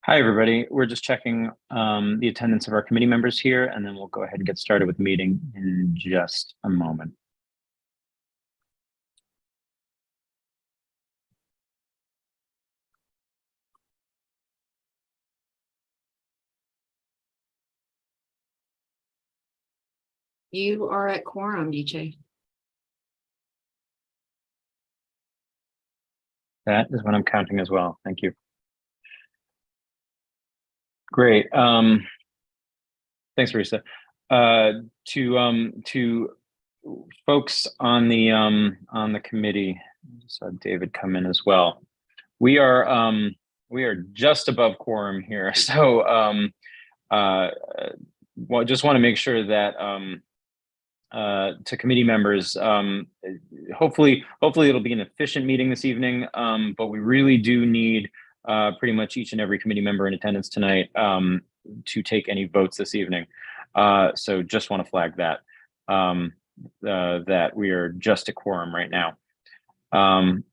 Hi, everybody. We're just checking the attendance of our committee members here, and then we'll go ahead and get started with the meeting in just a moment. You are at quorum, DJ. That is what I'm counting as well. Thank you. Great. Thanks, Risa. To folks on the committee, saw David come in as well. We are just above quorum here, so just want to make sure that to committee members, hopefully it'll be an efficient meeting this evening, but we really do need pretty much each and every committee member in attendance tonight to take any votes this evening. So just want to flag that that we are just a quorum right now.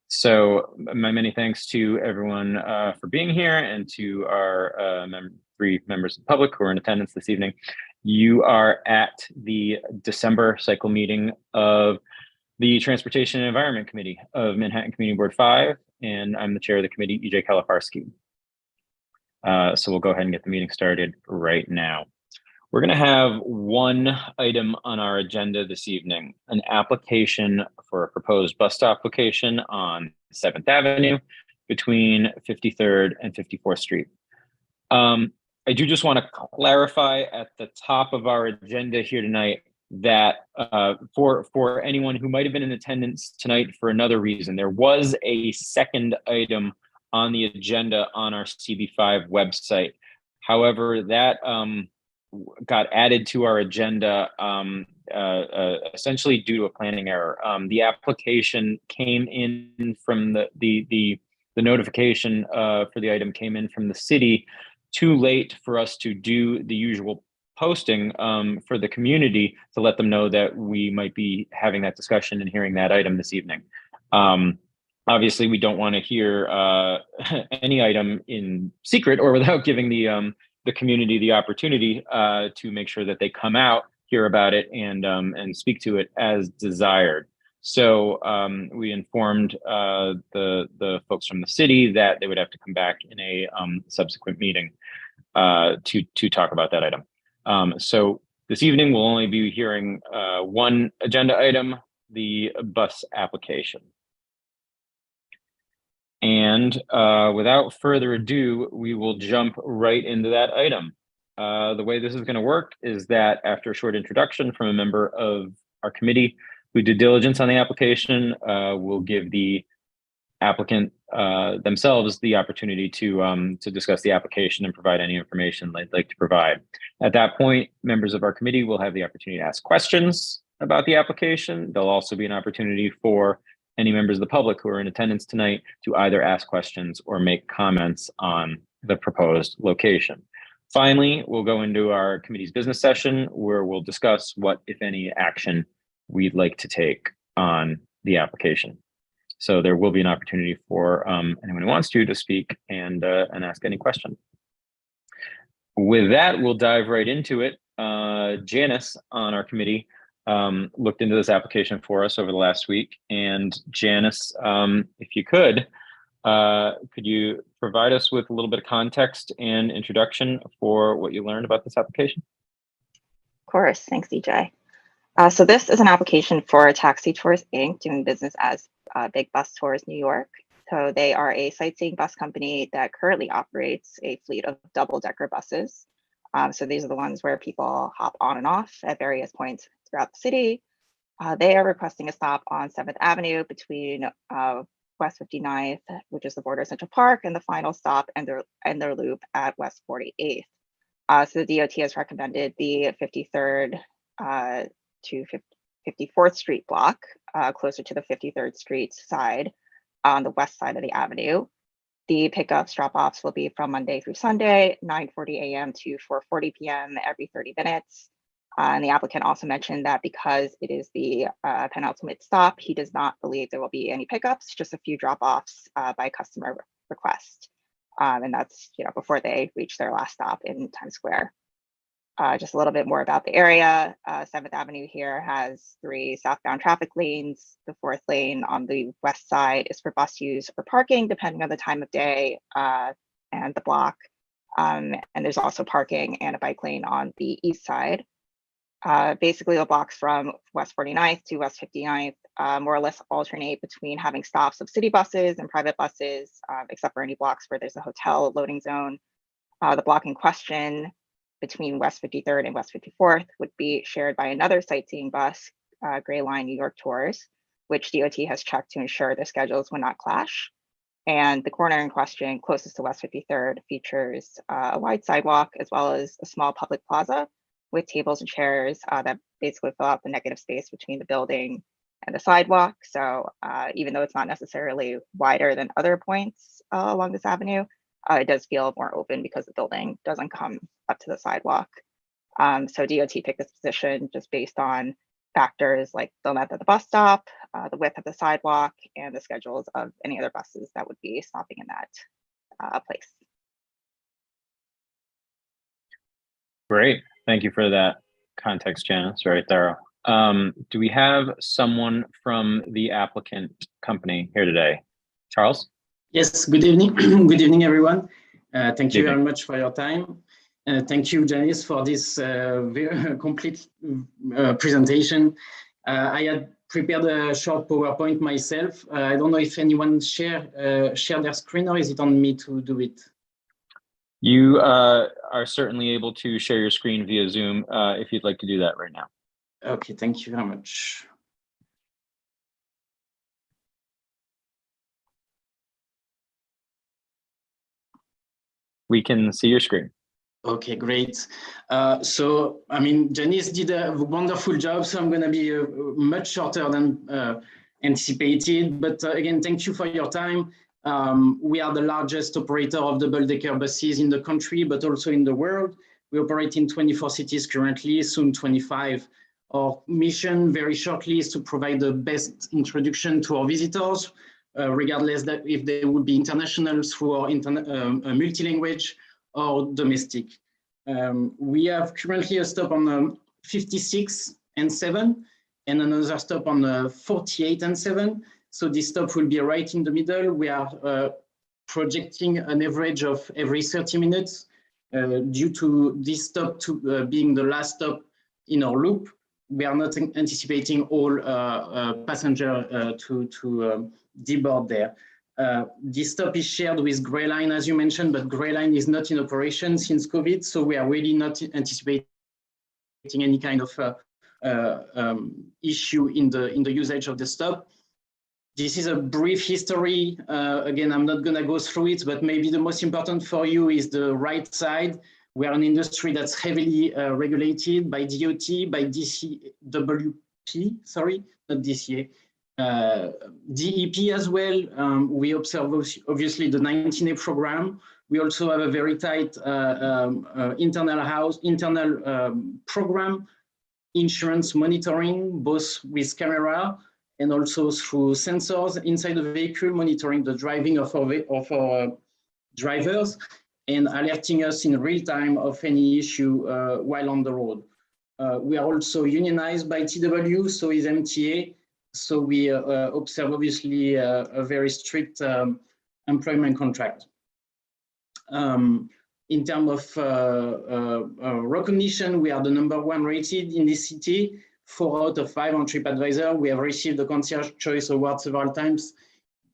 So my many thanks to everyone for being here, and to our three members of the public who are in attendance this evening. You are at the December cycle meeting of the Transportation and Environment Committee of Manhattan Community Board 5, and I'm the chair of the committee, EJ Kalafarsky. So we'll go ahead and get the meeting started right now. We're going to have one item on our agenda this evening, an application for a proposed bus stop location on 7th Avenue between 53rd and 54th Street. I do just want to clarify at the top of our agenda here tonight that for anyone who might have been in attendance tonight for another reason, there was a second item on the agenda on our CB5 website. However, that got added to our agenda essentially due to a planning error. The application came in from the notification for the item came in from the city too late for us to do the usual posting for the community to let them know that we might be having that discussion and hearing that item this evening. Obviously, we don't want to hear any item in secret or without giving the community the opportunity to make sure that they come out, hear about it, and speak to it as desired. So we informed the folks from the city that they would have to come back in a subsequent meeting to talk about that item. So this evening we'll only be hearing one agenda item, the bus application. And without further ado, we will jump right into that item. The way this is going to work is that after a short introduction from a member of our committee who did diligence on the application, we'll give the applicant themselves the opportunity to discuss the application and provide any information they'd like to provide. At that point, members of our committee will have the opportunity to ask questions about the application. There'll also be an opportunity for any members of the public who are in attendance tonight to either ask questions or make comments on the proposed location. Finally, we'll go into our committee's business session where we'll discuss what, if any, action we'd like to take on the application. So there will be an opportunity for anyone who wants to speak and ask any question. With that, we'll dive right into it. Janice on our committee looked into this application for us over the last week. And Janice, if you could you provide us with a little bit of context and introduction for what you learned about this application? Of course, thanks, DJ. So this is an application for Taxi Tours Inc. doing business as Big Bus Tours New York. So they are a sightseeing bus company that currently operates a fleet of double-decker buses. So these are the ones where people hop on and off at various points throughout the city. They are requesting a stop on 7th Avenue between West 59th, which is the border of Central Park, and the final stop and their loop at West 48th. So the DOT has recommended the 53rd to 54th Street block, closer to the 53rd Street side on the west side of the avenue. The pickups, drop-offs will be from Monday through Sunday, 9:40 a.m. to 4:40 p.m. every 30 minutes. And the applicant also mentioned that because it is the penultimate stop, he does not believe there will be any pickups, just a few drop-offs by customer request. And that's, before they reach their last stop in Times Square. Just a little bit more about the area. 7th Avenue here has 3 southbound traffic lanes. The 4th lane on the west side is for bus use or parking, depending on the time of day and the block. And there's also parking and a bike lane on the east side. Basically, the blocks from West 49th to West 59th more or less alternate between having stops of city buses and private buses, except for any blocks where there's a hotel loading zone. The block in question between West 53rd and West 54th would be shared by another sightseeing bus, Gray Line New York Tours, which DOT has checked to ensure their schedules will not clash. And the corner in question, closest to West 53rd, features a wide sidewalk as well as a small public plaza with tables and chairs that basically fill out the negative space between the building and the sidewalk. So even though it's not necessarily wider than other points along this avenue, it does feel more open because the building doesn't come up to the sidewalk. So DOT picked this position just based on factors like the length of the bus stop, the width of the sidewalk, and the schedules of any other buses that would be stopping in that place. Great. Thank you for that context, Janice. Very thorough. Do we have someone from the applicant company here today? Charles? Yes, good evening. Good evening, everyone. Thank you very much for your time. Thank you, Janice, for this very complete presentation. I had prepared a short PowerPoint myself. I don't know if anyone share their screen, or is it on me to do it? You are certainly able to share your screen via Zoom if you'd like to do that right now. Okay, thank you very much. We can see your screen. Okay, great. So, I mean, Janice did a wonderful job, so I'm going to be much shorter than anticipated. But again, thank you for your time. We are the largest operator of double-decker buses in the country, but also in the world. We operate in 24 cities currently, soon 25. Our mission very shortly is to provide the best introduction to our visitors, regardless that if they would be international through our multi-language or domestic. We have currently a stop on 56 and 7 and another stop on 48 and 7. So this stop will be right in the middle. We are projecting an average of every 30 minutes due to this stop to being the last stop in our loop. We are not anticipating all passenger to deboard there. This stop is shared with Gray Line, as you mentioned, but Gray Line is not in operation since COVID, so we are really not anticipating any kind of issue in the usage of the stop. This is a brief history. Again, I'm not going to go through it, but maybe the most important for you is the right side. We are an industry that's heavily regulated by DOT, by DCWP, sorry, not DCA, DEP as well. We observe obviously the 19A program. We also have a very tight internal program, insurance monitoring, both with camera and also through sensors inside the vehicle, monitoring the driving of our drivers and alerting us in real time of any issue while on the road. We are also unionized by TW, so is MTA. So we observe obviously a very strict employment contract. In terms of recognition, we are the #1 rated in this city. 4 out of 5 on TripAdvisor. We have received the Concierge Choice Award several times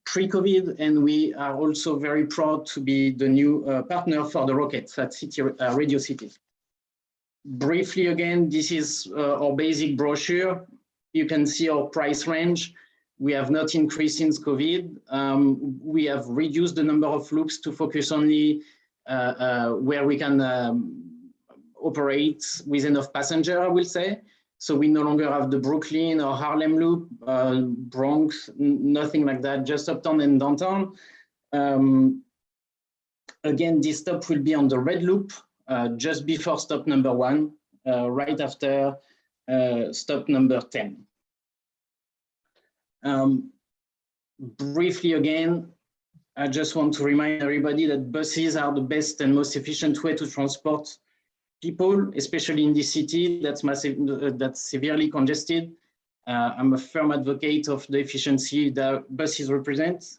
pre-COVID, and we are also very proud to be the new partner for the Rockets at Radio City. Briefly again, this is our basic brochure. You can see our price range. We have not increased since COVID. We have reduced the number of loops to focus only where we can operate with enough passenger, I will say. So we no longer have the Brooklyn or Harlem loop, Bronx, nothing like that, just uptown and downtown. Again, this stop will be on the red loop, just before stop #1, right after stop number 10. Briefly again, I just want to remind everybody that buses are the best and most efficient way to transport people, especially in this city that's that's severely congested. I'm a firm advocate of the efficiency that buses represent.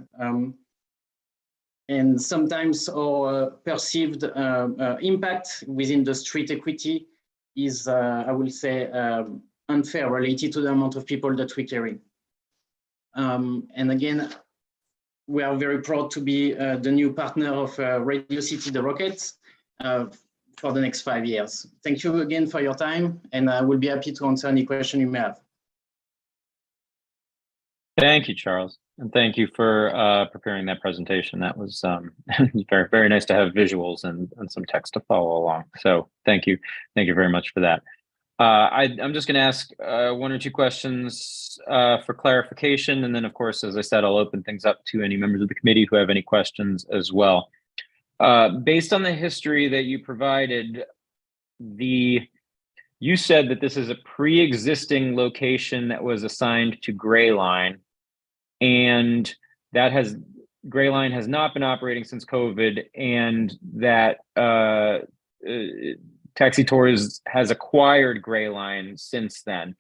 And sometimes our perceived impact within the street equity is, I will say, unfair related to the amount of people that we carry. And again, we are very proud to be the new partner of Radio City The Rockets for the next 5 years. Thank you again for your time, and I will be happy to answer any question you may have. Thank you, Charles. And thank you for preparing that presentation. That was very, very nice to have visuals and some text to follow along. So thank you. Thank you very much for that. I'm just going to ask 1 or 2 questions for clarification. And then, of course, as I said, I'll open things up to any members of the committee who have any questions as well. Based on the history that you provided, you said that this is a pre-existing location that was assigned to Gray Line, and that Gray Line has not been operating since COVID, and that Taxi Tours has acquired Gray Line since then.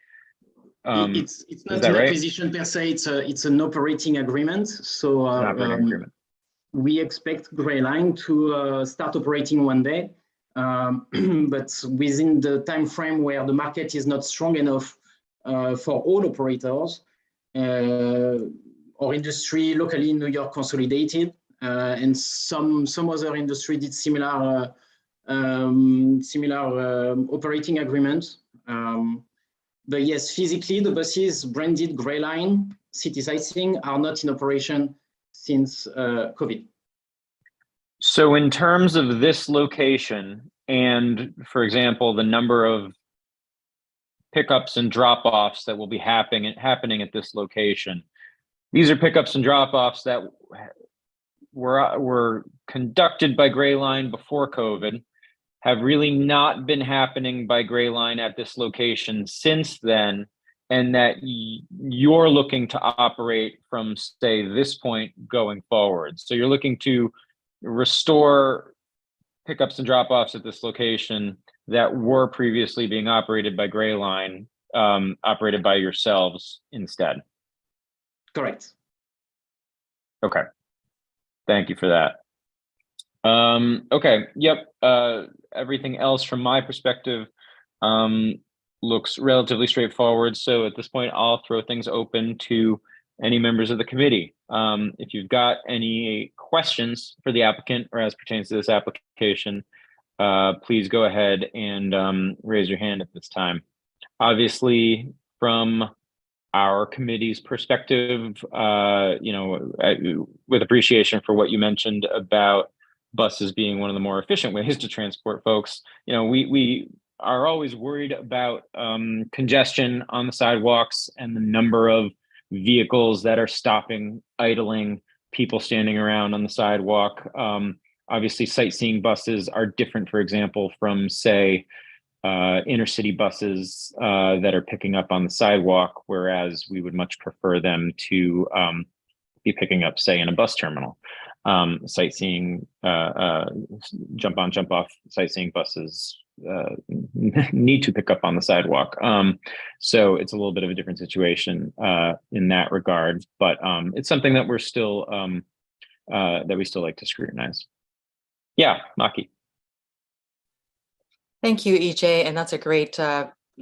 It's not an acquisition per se, it's an operating agreement. So we expect Gray Line to start operating one day, but within the time frame where the market is not strong enough for all operators. Our industry locally in New York consolidated, and some other industry did similar operating agreements. But yes, physically the buses branded Gray Line City Sightseeing are not in operation since COVID. So in terms of this location and, for example, the number of pickups and drop-offs that will be happening at this location, these are pickups and drop-offs that were conducted by Gray Line before COVID, have really not been happening by Gray Line at this location since then, and that you're looking to operate from, say, this point going forward. So you're looking to restore pickups and drop-offs at this location that were previously being operated by Gray Line, operated by yourselves instead. Correct. Okay. Thank you for that. Okay. Yep. Everything else from my perspective looks relatively straightforward. So at this point, I'll throw things open to any members of the committee. If you've got any questions for the applicant or as pertains to this application, please go ahead and raise your hand at this time. Obviously, from our committee's perspective, with appreciation for what you mentioned about buses being one of the more efficient ways to transport folks, we are always worried about congestion on the sidewalks and the number of vehicles that are stopping, idling, people standing around on the sidewalk. Obviously, sightseeing buses are different, for example, from, say, inner city buses that are picking up on the sidewalk, whereas we would much prefer them to be picking up, say, in a bus terminal. Sightseeing, jump on, jump off sightseeing buses need to pick up on the sidewalk. So it's a little bit of a different situation in that regard, but it's something that we're still, that we still like to scrutinize. Yeah, Maki. Thank you, EJ, and that's a great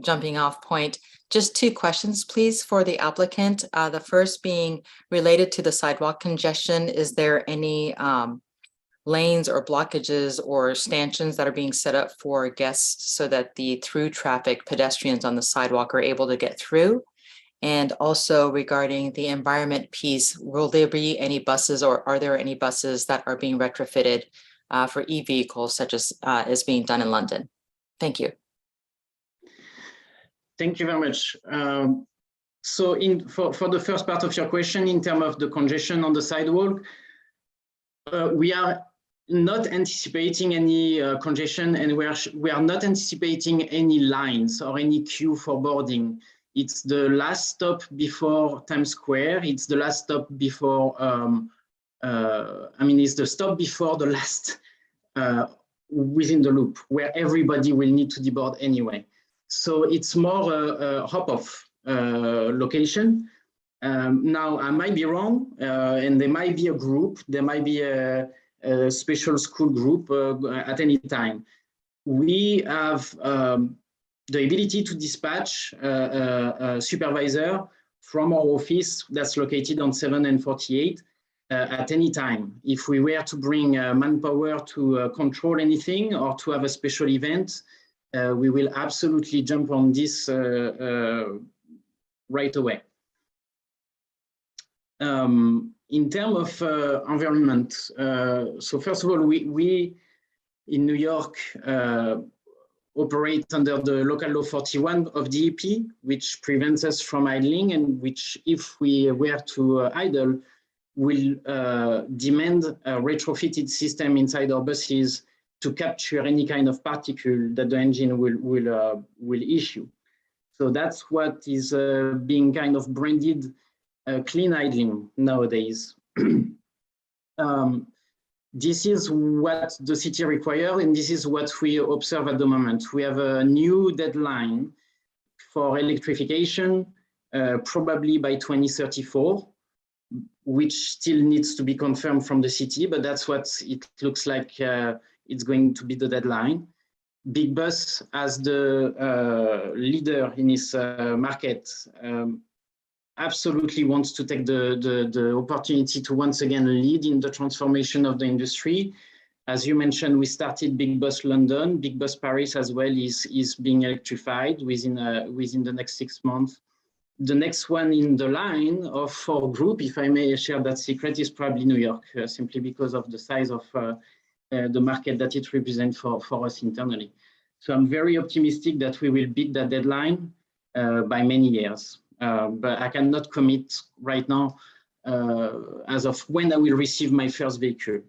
jumping off point. Just 2 questions, please, for the applicant. The first being related to the sidewalk congestion. Is there any lanes or blockages or stanchions that are being set up for guests so that the through traffic pedestrians on the sidewalk are able to get through? And also regarding the environment piece, will there be any buses or are there any buses that are being retrofitted for e-vehicles such as is being done in London? Thank you. Thank you very much. So for the first part of your question, in terms of the congestion on the sidewalk, we are not anticipating any congestion, and we are not anticipating any lines or any queue for boarding. It's the last stop before Times Square. It's the last stop before I mean, it's the stop before the last within the loop, where everybody will need to deboard anyway. So it's more a hop-off location. Now, I might be wrong, and there might be a group, there might be a special school group at any time. We have the ability to dispatch a supervisor from our office that's located on 7 and 48 at any time. If we were to bring manpower to control anything or to have a special event, we will absolutely jump on this right away. In terms of environment, so first of all, we in New York operate under the local law 41 of DEP, which prevents us from idling, and which, if we were to idle, will demand a retrofitted system inside our buses to capture any kind of particle that the engine will issue. So that's what is being kind of branded clean idling nowadays. This is what the city requires, and this is what we observe at the moment. We have a new deadline for electrification, probably by 2034, which still needs to be confirmed from the city, but that's what it looks like it's going to be the deadline. Big Bus, as the leader in its market, absolutely wants to take the opportunity to once again lead in the transformation of the industry. As you mentioned, we started Big Bus London. Big Bus Paris as well is being electrified within the next 6 months. The next one in the line of our group, if I may share that secret, is probably New York, simply because of the size of the market that it represents for us internally. So I'm very optimistic that we will beat that deadline by many years. But I cannot commit right now as of when I will receive my first vehicle.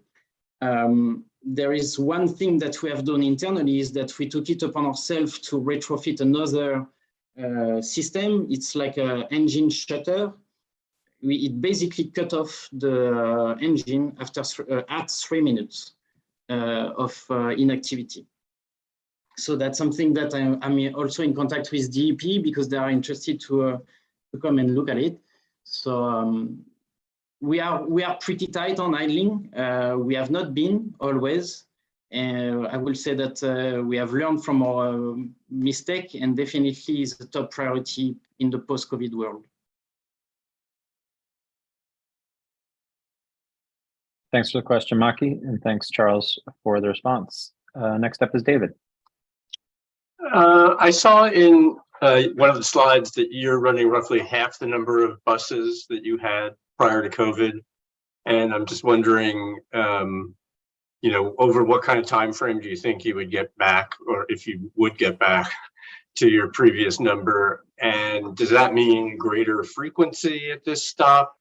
There is one thing that we have done internally, is that we took it upon ourselves to retrofit another system. It's like an engine shutter. It basically cut off the engine after at 3 minutes of inactivity. So that's something that I'm also in contact with DEP, because they are interested to come and look at it. So we are pretty tight on idling. We have not been always. I will say that we have learned from our mistake, and definitely is a top priority in the post-COVID world. Thanks for the question, Maki, and thanks, Charles, for the response. Next up is David. I saw in one of the slides that you're running roughly half the number of buses that you had prior to COVID. And I'm just wondering, you know, over what kind of time frame do you think you would get back, or if you would get back to your previous number? And does that mean greater frequency at this stop?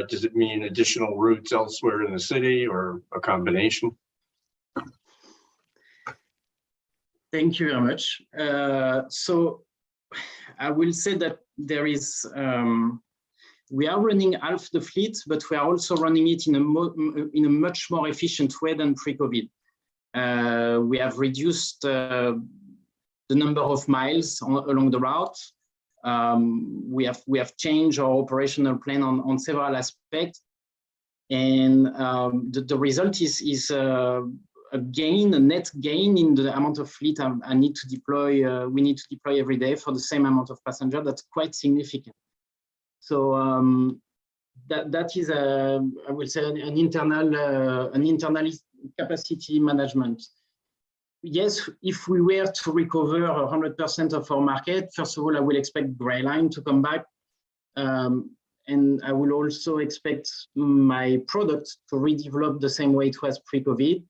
Does it mean additional routes elsewhere in the city, or a combination? Thank you very much. So I will say that there is, we are running half the fleet, but we are also running it in a much more efficient way than pre-COVID. We have reduced the number of miles along the route. We have changed our operational plan on several aspects, and the result is a net gain in the amount of fleet I need to deploy. We need to deploy every day for the same amount of passenger. That's quite significant. So that is I will say an internal capacity management. Yes, if we were to recover 100% of our market, first of all, I will expect Gray Line to come back. And I will also expect my product to redevelop the same way it was pre-COVID.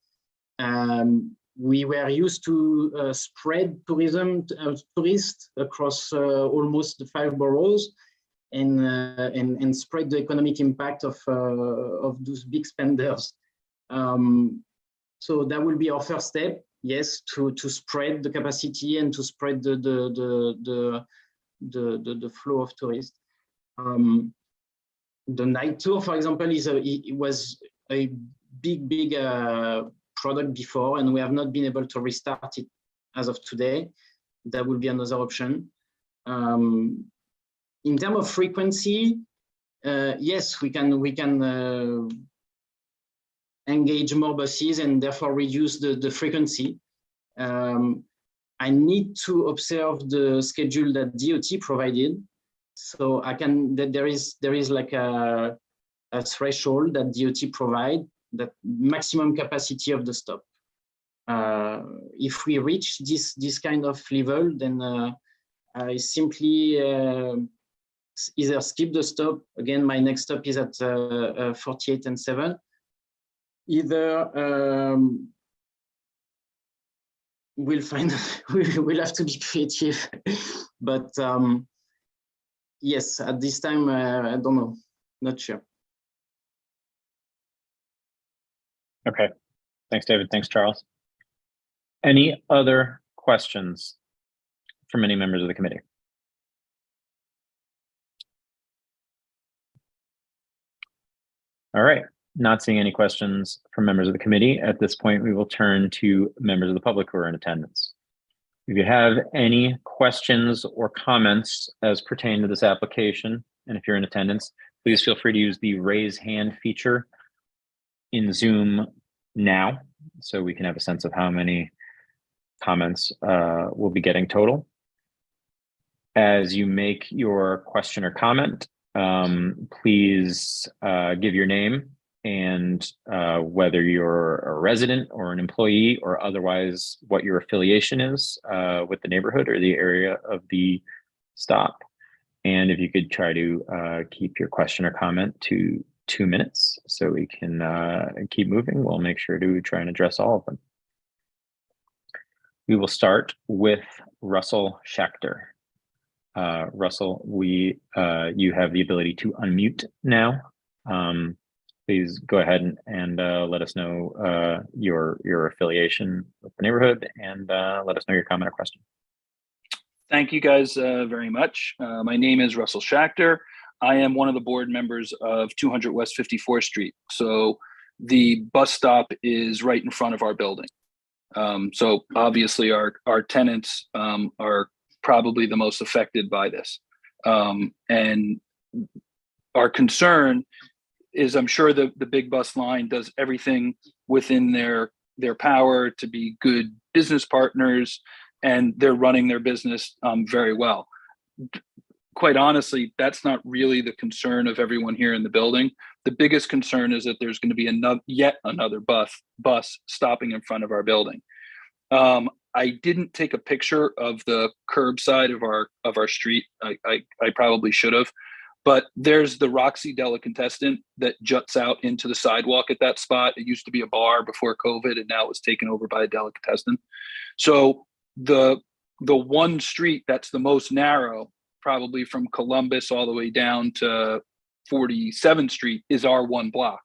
We were used to spread tourists across almost the 5 boroughs, and spread the economic impact of those big spenders. So that will be our first step. Yes, to spread the capacity and to spread the flow of tourists. The night tour, for example, it was a big product before, and we have not been able to restart it as of today. That will be another option. In terms of frequency, yes, we can engage more buses and therefore reduce the frequency. I need to observe the schedule that DOT provided, so there is like a threshold that DOT provide, that maximum capacity of the stop. If we reach this kind of level, then I simply either skip the stop. Again, my next stop is at 48 and 7. Either we'll have to be creative, but yes, at this time, I don't know, not sure. Okay, thanks, David. Thanks, Charles. Any other questions from any members of the committee? All right, not seeing any questions from members of the committee. At this point, we will turn to members of the public who are in attendance. If you have any questions or comments as pertain to this application, and if you're in attendance, please feel free to use the raise hand feature in Zoom now, so we can have a sense of how many comments we'll be getting total. As you make your question or comment, please give your name and whether you're a resident or an employee or otherwise what your affiliation is with the neighborhood or the area of the stop. And if you could try to keep your question or comment to 2 minutes so we can keep moving, we'll make sure to try and address all of them. We will start with Russell Schachter. Russell, you have the ability to unmute now. Please go ahead and let us know your affiliation with the neighborhood, and let us know your comment or question. Thank you guys very much. My name is Russell Schachter. I am one of the board members of 200 West 54th Street. So the bus stop is right in front of our building. So obviously our tenants are probably the most affected by this. And our concern is, I'm sure the big bus line does everything within their power to be good business partners, and they're running their business very well. Quite honestly, that's not really the concern of everyone here in the building. The biggest concern is that there's going to be yet another bus stopping in front of our building. I didn't take a picture of the curbside of our street. I probably should have, but there's the Roxy Delicatessen that juts out into the sidewalk at that spot. It used to be a bar before COVID, and now it was taken over by a delicatessen. So the one street that's the most narrow, probably from Columbus all the way down to 47th Street, is our one block,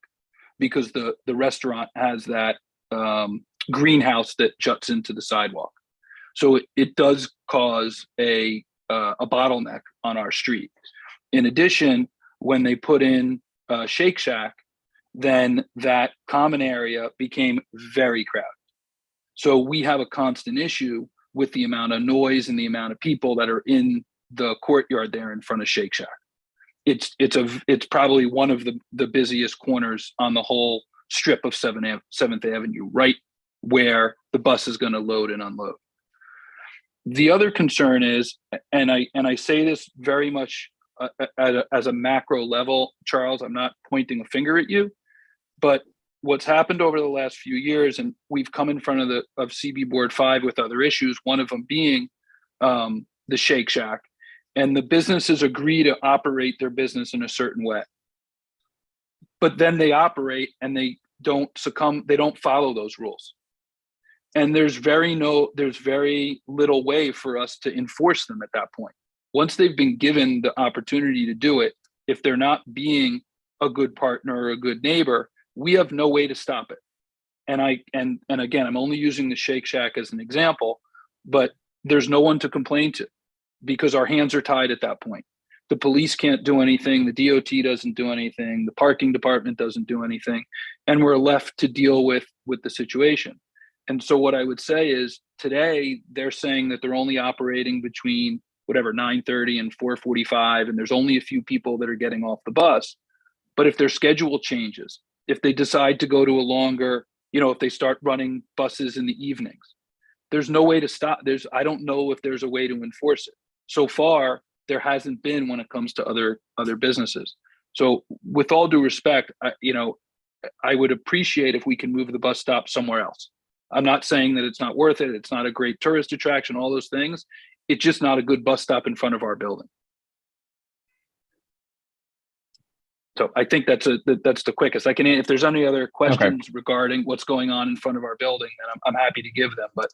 because the restaurant has that greenhouse that juts into the sidewalk. So it does cause a bottleneck on our street. In addition, when they put in Shake Shack, then that common area became very crowded. So we have a constant issue with the amount of noise and the amount of people that are in the courtyard there in front of Shake Shack. It's probably one of the busiest corners on the whole strip of 7th Avenue, right where the bus is going to load and unload. The other concern is, and I say this very much as a macro level, Charles, I'm not pointing a finger at you, but what's happened over the last few years, and we've come in front of CB Board 5 with other issues, one of them being the Shake Shack, and the businesses agree to operate their business in a certain way. But then they operate and they don't follow those rules. And there's very little way for us to enforce them at that point. Once they've been given the opportunity to do it, if they're not being a good partner or a good neighbor, we have no way to stop it. And again, I'm only using the Shake Shack as an example, but there's no one to complain to because our hands are tied at that point. The police can't do anything. The DOT doesn't do anything. The parking department doesn't do anything. And we're left to deal with the situation. And so what I would say is today they're saying that they're only operating between whatever 9:30 and 4:45, and there's only a few people that are getting off the bus. But if their schedule changes, if they decide to go to a longer, if they start running buses in the evenings, there's no way to stop. I don't know if there's a way to enforce it. So far, there hasn't been when it comes to other businesses. So with all due respect, I would appreciate if we can move the bus stop somewhere else. I'm not saying that it's not worth it. It's not a great tourist attraction, all those things. It's just not a good bus stop in front of our building. So I think that's the quickest. I can, if there's any other questions regarding what's going on in front of our building, then I'm happy to give them. But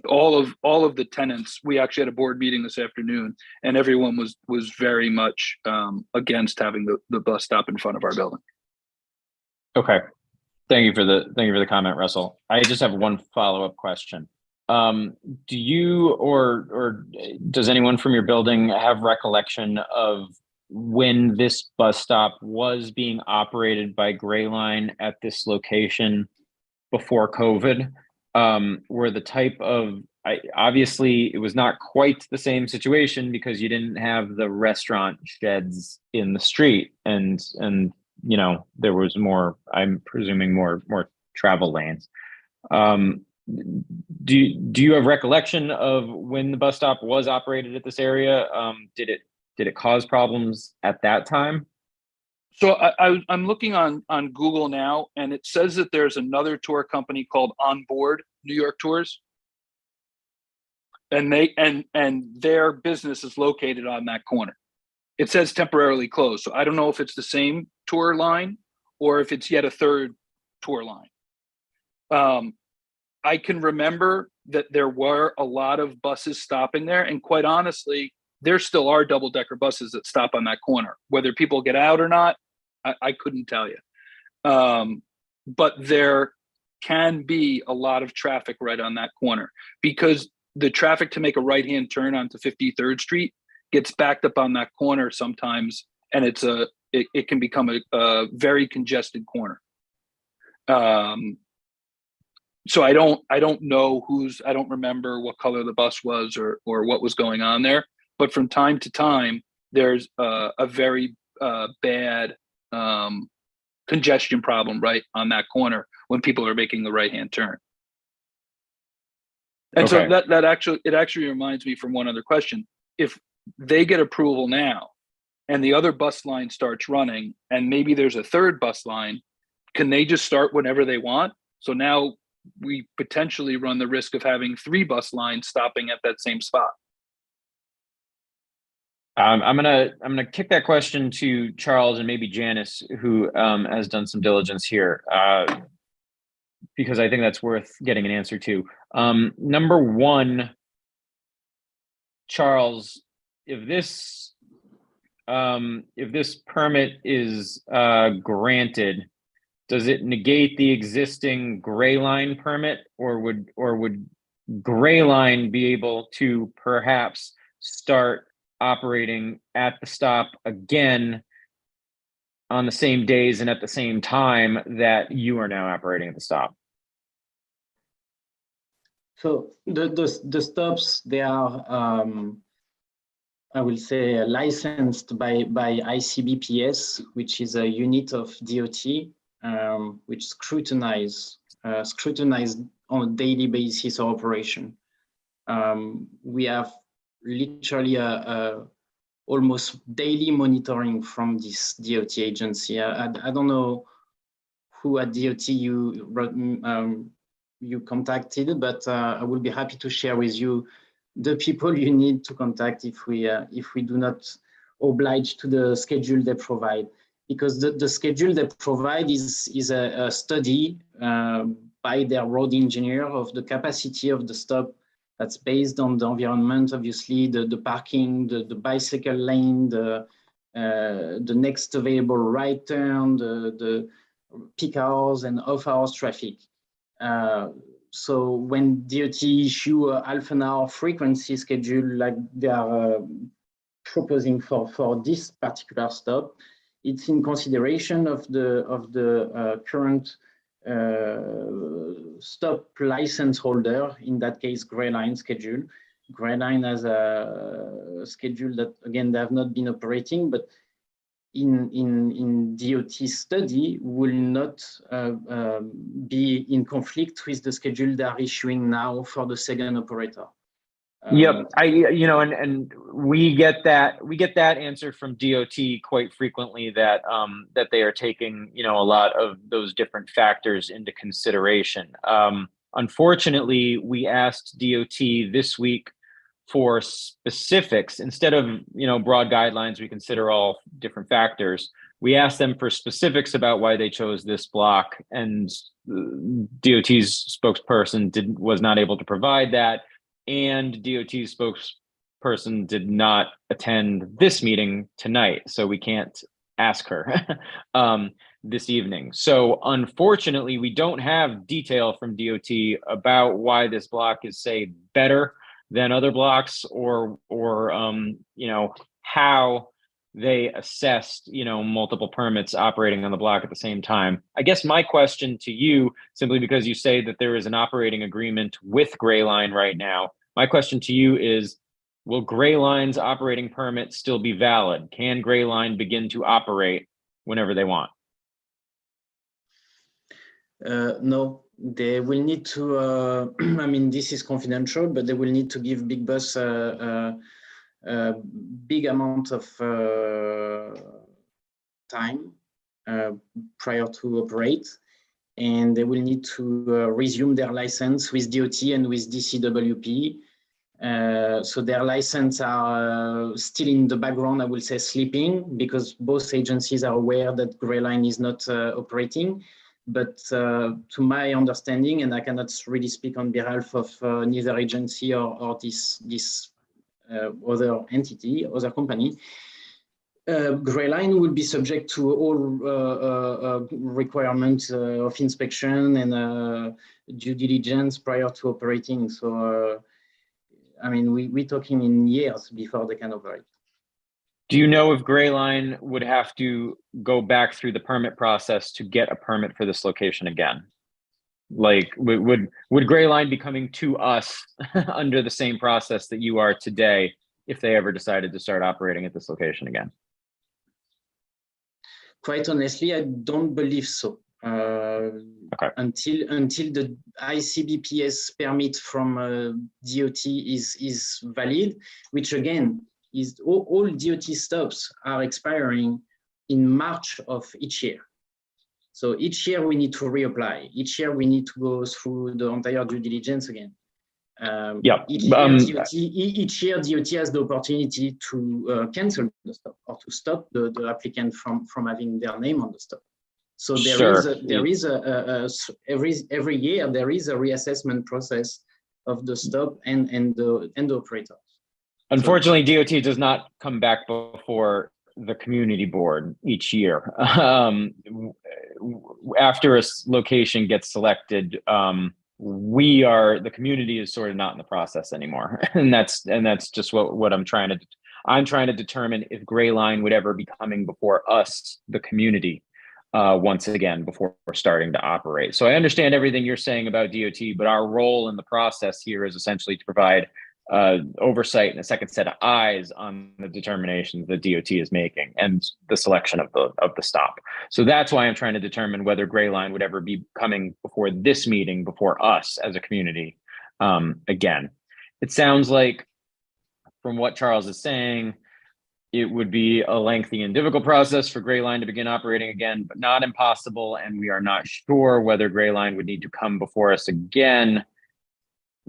all of the tenants, we actually had a board meeting this afternoon, and everyone was very much against having the bus stop in front of our building. Okay. Thank you for the comment, Russell. I just have one follow-up question. Do you or does anyone from your building have recollection of when this bus stop was being operated by Gray Line at this location before COVID? Were the type of, obviously it was not quite the same situation because you didn't have the restaurant sheds in the street, and there was more, I'm presuming more travel lanes. Do you have recollection of when the bus stop was operated at this area? Did it cause problems at that time? So I'm looking on Google now, and it says that there's another tour company called On Board New York Tours, and their business is located on that corner. It says temporarily closed, so I don't know if it's the same tour line or if it's yet a third tour line. I can remember that there were a lot of buses stopping there, and quite honestly, there still are double-decker buses that stop on that corner. Whether people get out or not, I couldn't tell you. But there can be a lot of traffic right on that corner because the traffic to make a right-hand turn onto 53rd Street gets backed up on that corner sometimes, and it can become a very congested corner. So I don't know I don't remember what color the bus was or what was going on there. But from time to time, there's a very bad congestion problem right on that corner when people are making the right-hand turn. And so that actually reminds me from one other question. If they get approval now and the other bus line starts running and maybe there's a third bus line, can they just start whenever they want? So now we potentially run the risk of having 3 bus lines stopping at that same spot. I'm gonna kick that question to Charles and maybe Janice, who has done some diligence here, because I think that's worth getting an answer to. Number one, Charles, if this permit is granted, does it negate the existing Gray Line permit, or would Gray Line be able to perhaps start operating at the stop again on the same days and at the same time that you are now operating at the stop? So the stops, they are, I will say, licensed by ICBPS, which is a unit of DOT, which scrutinize on a daily basis our operation. We have literally almost daily monitoring from this DOT agency. I don't know who at DOT you contacted, but I will be happy to share with you the people you need to contact if we do not oblige to the schedule they provide. Because the schedule they provide is a study by their road engineer of the capacity of the stop. That's based on the environment, obviously, the parking, the bicycle lane, the next available right turn, the peak hours and off hours traffic. So when DOT issue a half an hour frequency schedule, like they are proposing for this particular stop, it's in consideration of the current stop license holder, in that case, Gray Line schedule. Gray Line has a schedule that, again, they have not been operating, but in DOT study will not be in conflict with the schedule they are issuing now for the second operator. Yep, and we get that answer from DOT quite frequently, that that they are taking a lot of those different factors into consideration. Unfortunately, we asked DOT this week for specifics instead of broad guidelines. We consider all different factors. We asked them for specifics about why they chose this block, and DOT's spokesperson was not able to provide that. And DOT's spokesperson did not attend this meeting tonight, so we can't ask her this evening. So unfortunately, we don't have detail from DOT about why this block is, say, better than other blocks, or how they assessed multiple permits operating on the block at the same time. I guess my question to you, simply because you say that there is an operating agreement with Gray Line right now, my question to you is, will Gray Line's operating permit still be valid? Can Gray Line begin to operate whenever they want? No, they will need to, I mean, this is confidential, but they will need to give Big Bus a big amount of time prior to operate. And they will need to resume their license with DOT and with DCWP. So their license are still in the background, I will say, sleeping, because both agencies are aware that Gray Line is not operating. But to my understanding, and I cannot really speak on behalf of neither agency or this other entity, other company, Gray Line will be subject to all requirements of inspection and due diligence prior to operating. So, I mean, we're talking in years before they can operate. Do you know if Gray Line would have to go back through the permit process to get a permit for this location again? Like, would Gray Line be coming to us under the same process that you are today if they ever decided to start operating at this location again? Quite honestly, I don't believe so. Okay. Until the ICBPS permit from DOT is valid, which again is all DOT stops are expiring in March of each year. So each year we need to reapply. Each year we need to go through the entire due diligence again. Each year DOT has the opportunity to cancel the stop or to stop the applicant from having their name on the stop. So there is every year there is a reassessment process of the stop and the operator. Unfortunately, DOT does not come back before the community board each year. After a location gets selected, the community is sort of not in the process anymore, and that's just what I'm trying to determine if Gray Line would ever be coming before us, the community, once again before we're starting to operate. So I understand everything you're saying about DOT, but our role in the process here is essentially to provide oversight and a second set of eyes on the determinations that DOT is making and the selection of the stop. So that's why I'm trying to determine whether Gray Line would ever be coming before this meeting, before us as a community. Again, it sounds like, from what Charles is saying, it would be a lengthy and difficult process for Gray Line to begin operating again, but not impossible. And we are not sure whether Gray Line would need to come before us again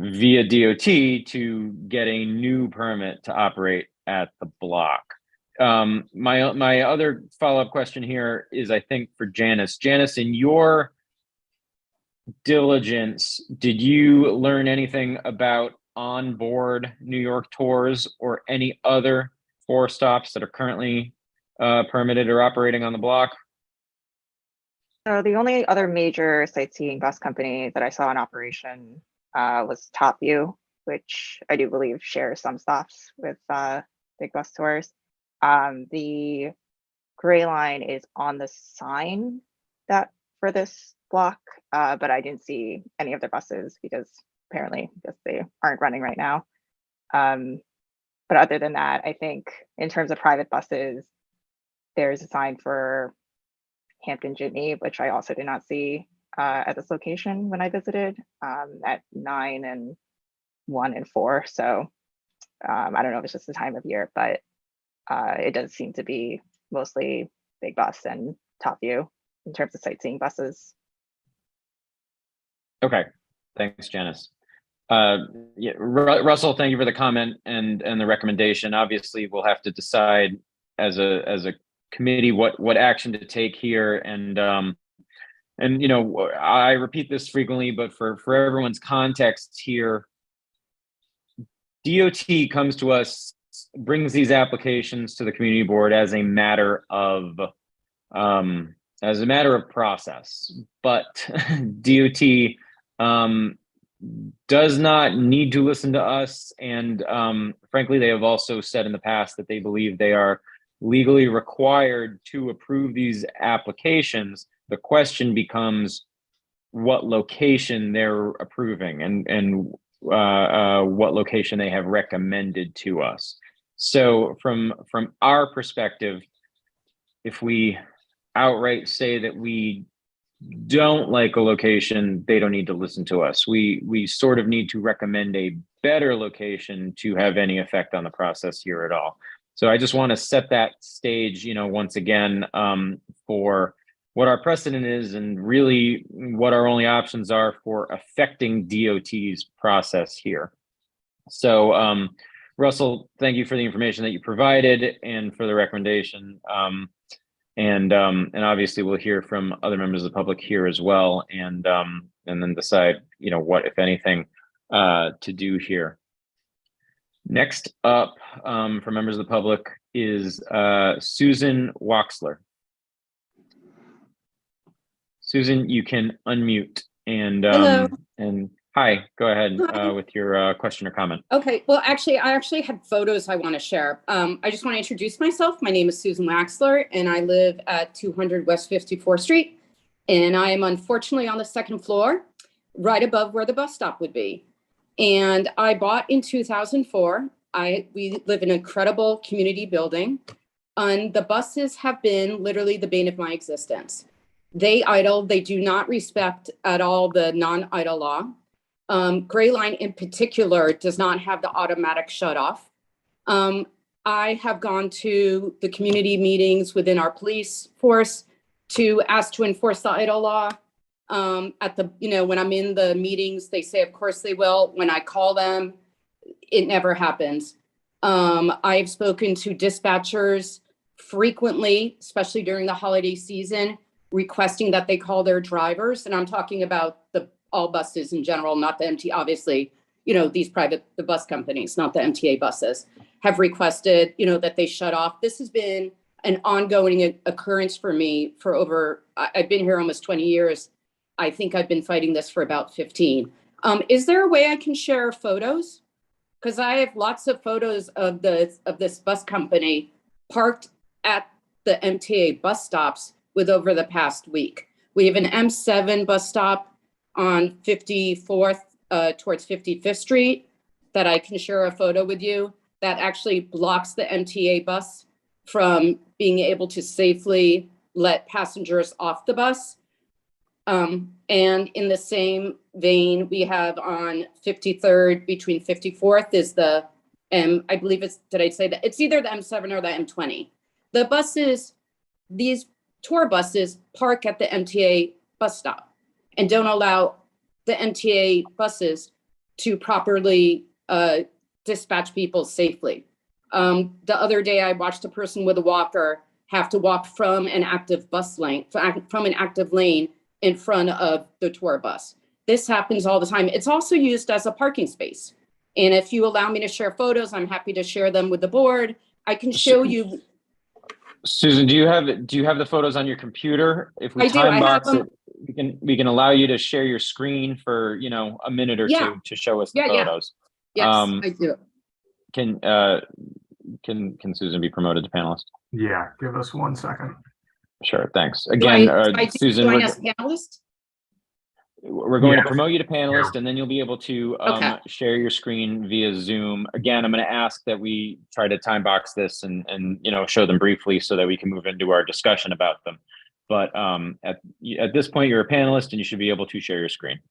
via DOT to get a new permit to operate at the block. My other follow-up question here is, I think, for Janice. Janice, in your diligence, did you learn anything about onboard New York tours or any other 4 stops that are currently permitted or operating on the block? So the only other major sightseeing bus company that I saw in operation was Top View, which I do believe shares some stops with Big Bus Tours. The gray line is on the sign that for this block, but I didn't see any of their buses because apparently they aren't running right now. But other than that, I think in terms of private buses, there's a sign for Hampton Jitney, which I also did not see at this location when I visited at 9 and 1 and 4. So I don't know if it's just the time of year, but it does seem to be mostly Big Bus and Top View in terms of sightseeing buses. Okay, thanks, Janice. Yeah, Russell, thank you for the comment and the recommendation. Obviously, we'll have to decide as a committee what action to take here. And you know, I repeat this frequently, but for everyone's context here, DOT comes to us, brings these applications to the community board as a matter of process, but DOT does not need to listen to us. And frankly, they have also said in the past that they believe they are legally required to approve these applications. The question becomes what location they're approving and what location they have recommended to us. So from our perspective, if we outright say that we don't like a location, they don't need to listen to us. We sort of need to recommend a better location to have any effect on the process here at all. So I just want to set that stage, you know, once again, for what our precedent is and really what our only options are for affecting DOT's process here. So Russell, thank you for the information that you provided and for the recommendation. And obviously we'll hear from other members of the public here as well, and then decide, you know, what, if anything, to do here. Next up, for members of the public is Susan Waxler. Susan, you can unmute and Hello. And hi, go ahead with your question or comment. Okay, well, I actually had photos I want to share. I just want to introduce myself. My name is Susan Waxler, and I live at 200 West 54th Street. And I am unfortunately on the second floor, right above where the bus stop would be. And I bought in 2004. We live in an incredible community building, and the buses have been literally the bane of my existence. They idle. They do not respect at all the non-idle law. Gray Line in particular does not have the automatic shut off. I have gone to the community meetings within our police force to ask to enforce the idle law. When I'm in the meetings, they say, of course they will. When I call them, it never happens. I've spoken to dispatchers frequently, especially during the holiday season, requesting that they call their drivers. And I'm talking about all buses in general, not the MTA, obviously, you know, the bus companies, not the MTA buses, have requested, you know, that they shut off. This has been an ongoing occurrence for me for I've been here almost 20 years. I think I've been fighting this for about 15. Is there a way I can share photos? Because I have lots of photos of this bus company parked at the MTA bus stops over the past week. We have an M7 bus stop on 54th towards 55th Street that I can share a photo with you that actually blocks the MTA bus from being able to safely let passengers off the bus. And in the same vein, we have on 53rd between 54th is the I believe did I say that? It's either the M7 or the M20. The buses, these tour buses park at the MTA bus stop and don't allow the MTA buses to properly dispatch people safely. The other day, I watched a person with a walker have to walk from an active bus lane, from an active lane in front of the tour bus. This happens all the time. It's also used as a parking space. And if you allow me to share photos, I'm happy to share them with the board. I can show you. Susan, do you have the photos on your computer? If we time box it, we can allow you to share your screen for, you know, a minute or two to show us the photos. Yes, I do. can Susan be promoted to panelist? Yeah, give us 1 second. Sure, thanks. Do Again, I Susan, join as panelist? we're going to Yes. promote you to panelist, and then you'll be able to Okay. share your screen via Zoom. Again, I'm going to ask that we try to time box this and show them briefly so that we can move into our discussion about them. But at this point, you're a panelist, and you should be able to share your screen.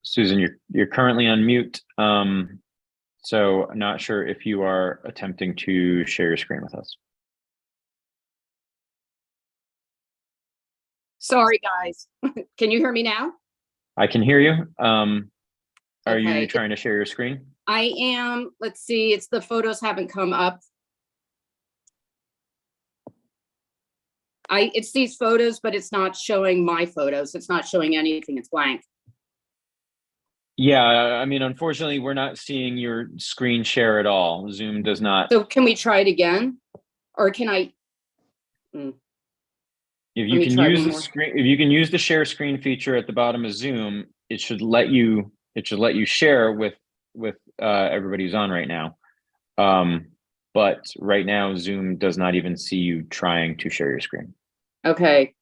Susan, you're currently on mute. So I'm not sure if you are attempting to share your screen with us. Sorry, guys. Can you hear me now? I can hear you. Are Okay. you trying to share your screen? I am. Let's see. It's the photos haven't come up. It's these photos, but it's not showing my photos. It's not showing anything. It's blank. Yeah, I mean, unfortunately, we're not seeing your screen share at all. Zoom does not. So can we try it again? Or can I? If Let you me can try use one the more. screen, if you can use the share screen feature at the bottom of Zoom, it should let you share with everybody who's on right now. But right now, Zoom does not even see you trying to share your screen. Okay.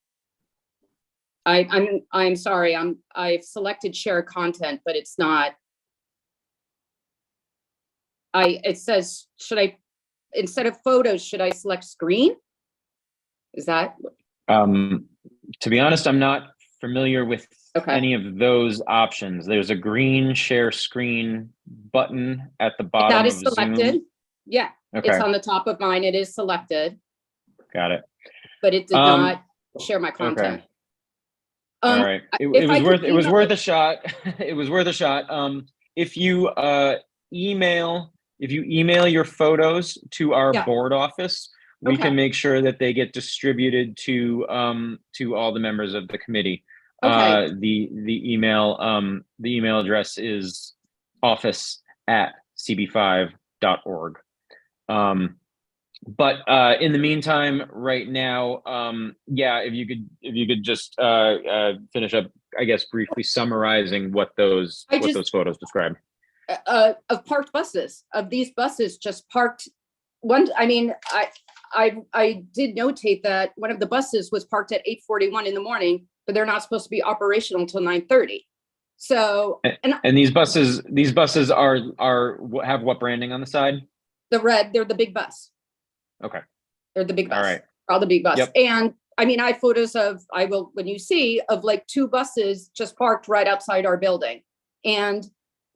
I'm sorry. I've selected share content, but it's not. It says, instead of photos, should I select screen? Is that? To be honest, I'm not familiar with Okay. any of those options. There's a green share screen button at the bottom That of is selected. Zoom. Yeah, Okay, it's on the top of mine. It is selected, got it. but it did not share my Okay. content. All right. It was worth a shot. It was worth a shot. If you email your photos to our Yeah. board office, we Okay. can make sure that they get distributed to all the members of the committee. Okay. The email address is office@cb5.org. But in the meantime, right now, yeah, if you could just finish up, I guess, briefly summarizing what those photos describe. Of parked buses, of these buses just parked. I mean, I did notate that one of the buses was parked at 8:41 in the morning, but they're not supposed to be operational until 9:30. So, and these buses have what branding on the side? they're the big bus. Okay. They're the big bus. All right. All the big bus. Yep. And I mean, I have photos when you see of like 2 buses just parked right outside our building. And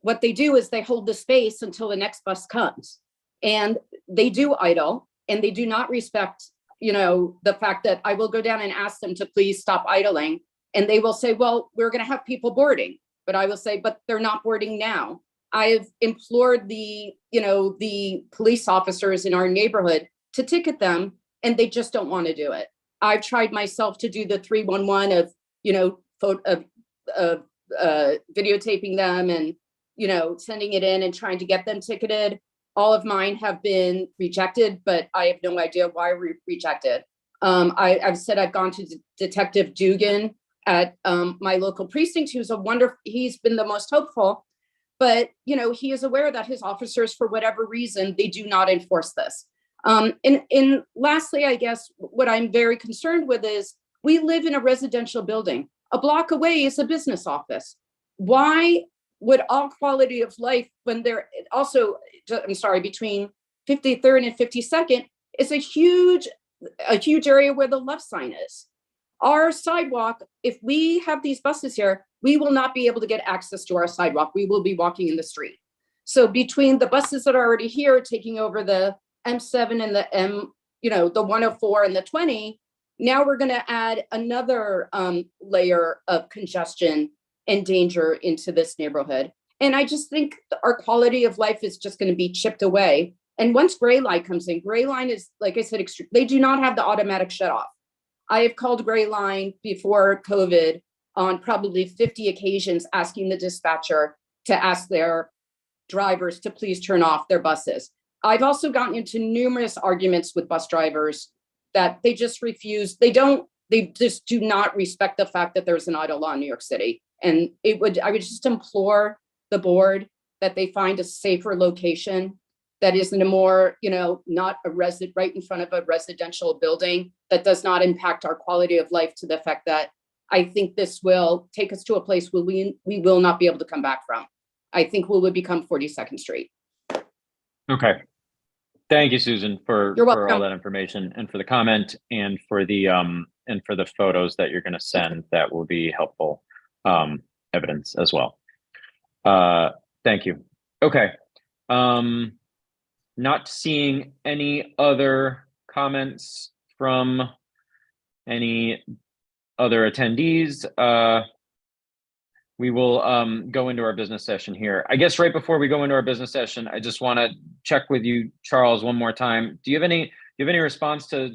what they do is they hold the space until the next bus comes. And they do idle, and they do not respect, the fact that I will go down and ask them to please stop idling. And they will say, well, we're going to have people boarding. But I will say, but they're not boarding now. I've implored the police officers in our neighborhood to ticket them, and they just don't want to do it. I've tried myself to do the 311 of, videotaping them and, sending it in and trying to get them ticketed. All of mine have been rejected, but I have no idea why rejected. I've said I've gone to Detective Dugan at my local precinct, he's been the most hopeful, but he is aware that his officers, for whatever reason, they do not enforce this. And lastly, I guess what I'm very concerned with is we live in a residential building. A block away is a business office. Why would all quality of life, when they're also, between 53rd and 52nd is a huge area where the left sign is. Our sidewalk, if we have these buses here, we will not be able to get access to our sidewalk. We will be walking in the street. So between the buses that are already here taking over the M7 and the the 104 and the 20, now we're going to add another layer of congestion and danger into this neighborhood. And I just think our quality of life is just going to be chipped away. And once Gray Line comes in, Gray Line is, like I said, they do not have the automatic shut off. I have called Gray Line before COVID on probably 50 occasions, asking the dispatcher to ask their drivers to please turn off their buses. I've also gotten into numerous arguments with bus drivers that they just refuse. They don't they just do not respect the fact that there's an idle law in New York City. And I would just implore the board that they find a safer location that isn't a more, not a resident right in front of a residential building that does not impact our quality of life to the fact that I think this will take us to a place where we will not be able to come back from. I think we would become 42nd Street. Okay. Thank you, Susan, for You're all welcome. that information and for the comment and for the photos that you're going to send. That will be helpful evidence as well. Thank you. Okay. Not seeing any other comments from any other attendees. We will go into our business session here. I guess right before we go into our business session, I just want to check with you, Charles, one more time. Do you have any response to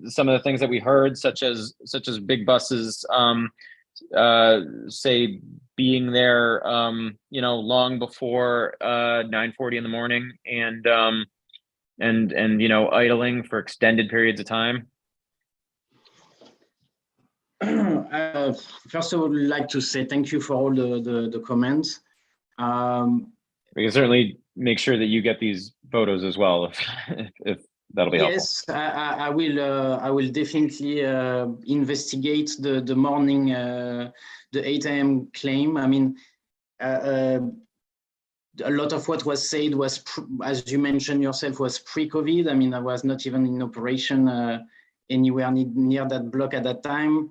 some of the things that we heard, such as big buses, say being there, long before 9:40 in the morning, and idling for extended periods of time? First, I would like to say thank you for all the comments. We can certainly make sure that you get these photos as well, if that'll be helpful. Yes, I will definitely investigate the morning, the 8 a.m. claim. I mean, a lot of what was said was, as you mentioned yourself, was pre-COVID. I mean, I was not even in operation anywhere near that block at that time.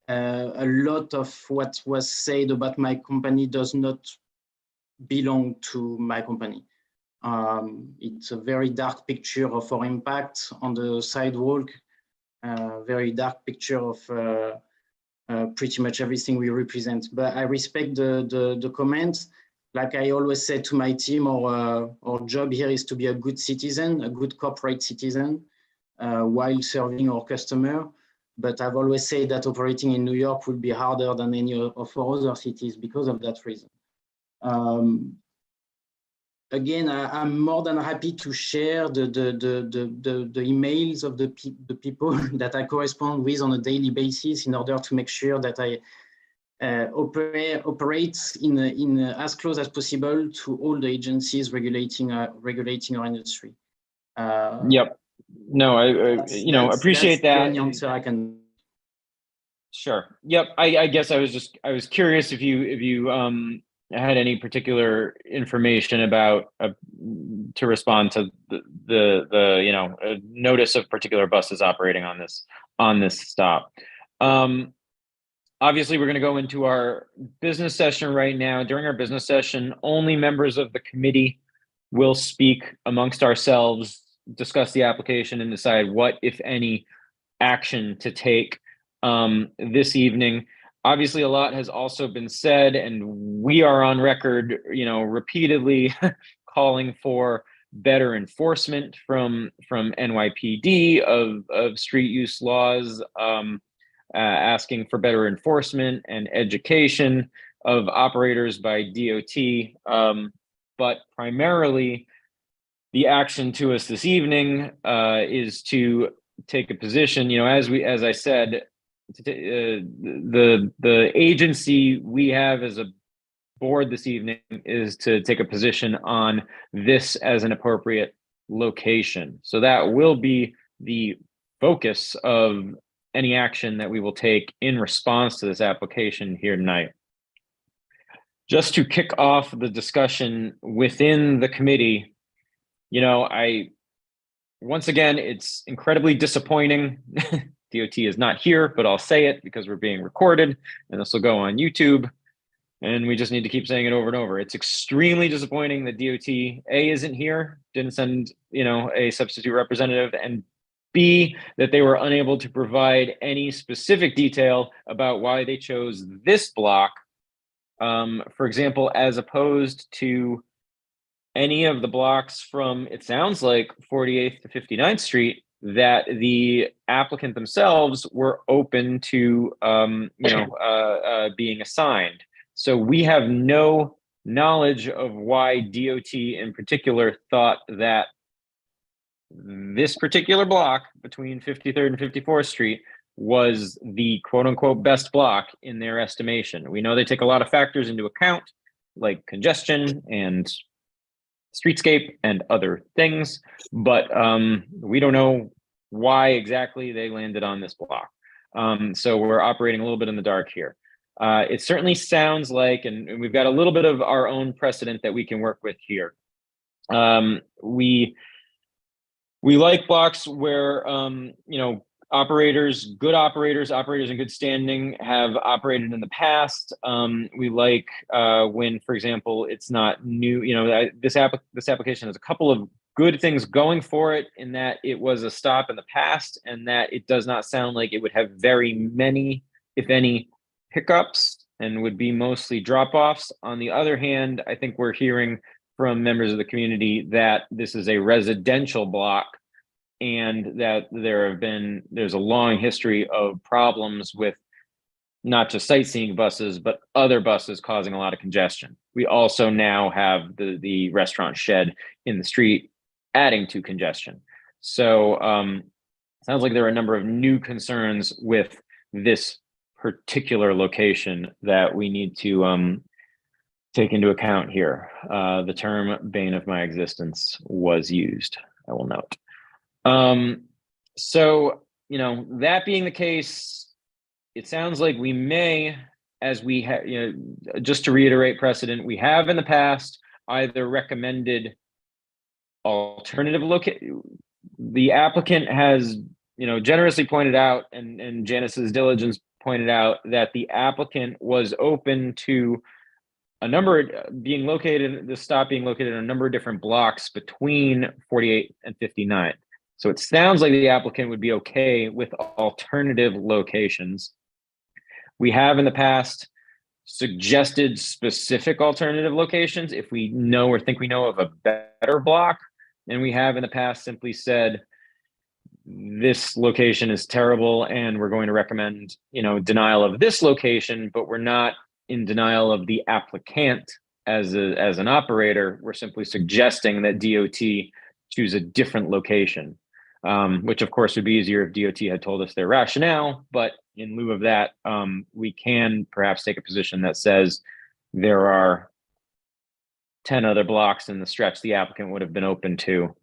A lot of what was said about my company does not belong to my company. It's a very dark picture of our impact on the sidewalk, very dark picture of pretty much everything we represent. But I respect the comments. Like I always say to my team, our job here is to be a good citizen, a good corporate citizen, while serving our customer. But I've always said that operating in New York will be harder than any of our other cities because of that reason. Again, I'm more than happy to share the emails of the people that I correspond with on a daily basis in order to make sure that I operate in as close as possible to all the agencies regulating our industry. Yep. No, I appreciate that. The only answer I can. Sure. Yep. I guess I was curious if you had any particular information about to respond to the notice of particular buses operating on this stop. Obviously, we're going to go into our business session right now. During our business session, only members of the committee will speak amongst ourselves, discuss the application, and decide what, if any, action to take this evening. Obviously, a lot has also been said, and we are on record, repeatedly calling for better enforcement from NYPD of street use laws, asking for better enforcement and education of operators by DOT. But primarily, the action to us this evening is to take a position. As I said, the agency we have as a board this evening is to take a position on this as an appropriate location. So that will be the focus of any action that we will take in response to this application here tonight. Just to kick off the discussion within the committee, once again, it's incredibly disappointing. DOT is not here, but I'll say it because we're being recorded and this will go on YouTube. And we just need to keep saying it over and over. It's extremely disappointing that DOT, A, isn't here, didn't send, a substitute representative, and B, that they were unable to provide any specific detail about why they chose this block, for example, as opposed to any of the blocks from, it sounds like, 48th to 59th Street, that the applicant themselves were open to, being assigned. So we have no knowledge of why DOT in particular thought that this particular block between 53rd and 54th Street was the quote unquote best block in their estimation. We know they take a lot of factors into account, like congestion and streetscape and other things, but we don't know why exactly they landed on this block. So we're operating a little bit in the dark here. It certainly sounds like, and we've got a little bit of our own precedent that we can work with here. We like blocks where, operators in good standing have operated in the past. We like when, for example, it's not new. This application has a couple of good things going for it in that it was a stop in the past, and that it does not sound like it would have very many, if any, hiccups and would be mostly drop-offs. On the other hand, I think we're hearing from members of the community that this is a residential block, and that there's a long history of problems with not just sightseeing buses, but other buses causing a lot of congestion. We also now have the restaurant shed in the street adding to congestion. So sounds like there are a number of new concerns with this particular location that we need to take into account here. The term bane of my existence was used, I will note. So, that being the case, it sounds like we may, as we have, just to reiterate precedent, we have in the past either recommended alternative location. The applicant has, generously pointed out, and Janice's diligence pointed out, that the applicant was open to a number being located, the stop being located in a number of different blocks between 48 and 59. So it sounds like the applicant would be okay with alternative locations. We have in the past suggested specific alternative locations if we know or think we know of a better block. And we have in the past simply said, this location is terrible and we're going to recommend, denial of this location, but we're not in denial of the applicant as an operator. We're simply suggesting that DOT choose a different location. Which of course would be easier if DOT had told us their rationale, but in lieu of that, we can perhaps take a position that says there are 10 other blocks in the stretch the applicant would have been open to.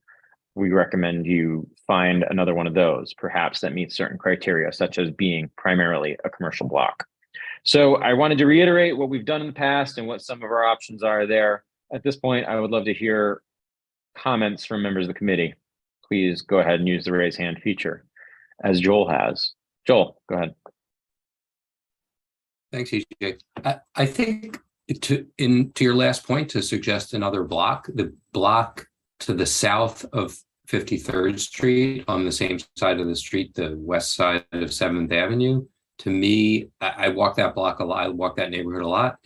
We recommend you find another one of those, perhaps that meets certain criteria, such as being primarily a commercial block. So I wanted to reiterate what we've done in the past and what some of our options are there. At this point, I would love to hear comments from members of the committee. Please go ahead and use the raise hand feature, as Joel has. Joel, go ahead. Thanks, EJ. I think to your last point, to suggest another block, the block to the south of 53rd Street on the same side of the street, the west side of 7th Avenue, to me, I walk that block a lot, I walk that neighborhood a lot,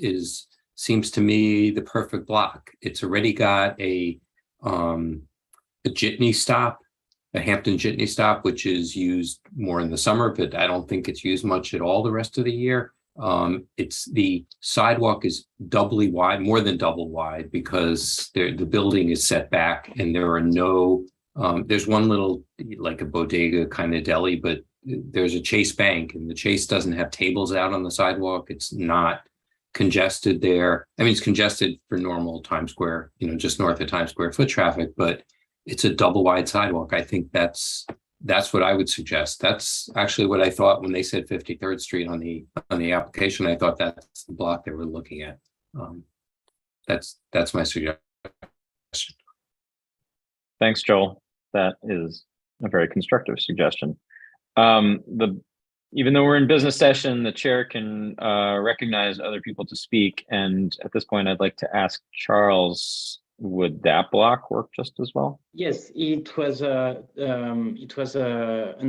seems to me the perfect block. It's already got a jitney stop, a Hampton jitney stop, which is used more in the summer, but I don't think it's used much at all the rest of the year. It's the sidewalk is doubly wide, more than double wide, because the building is set back and there are no, there's one little, like a bodega kind of deli, but there's a Chase Bank, and the Chase doesn't have tables out on the sidewalk. It's not congested there. I mean, it's congested for normal Times Square, just north of Times Square foot traffic, but it's a double wide sidewalk. I think that's what I would suggest. That's actually what I thought when they said 53rd Street on the application. I thought that's the block they were looking at. That's my suggestion. Thanks, Joel. That is a very constructive suggestion. Even though we're in business session, the chair can recognize other people to speak. And at this point, I'd like to ask Charles, would that block work just as well? Yes, it was an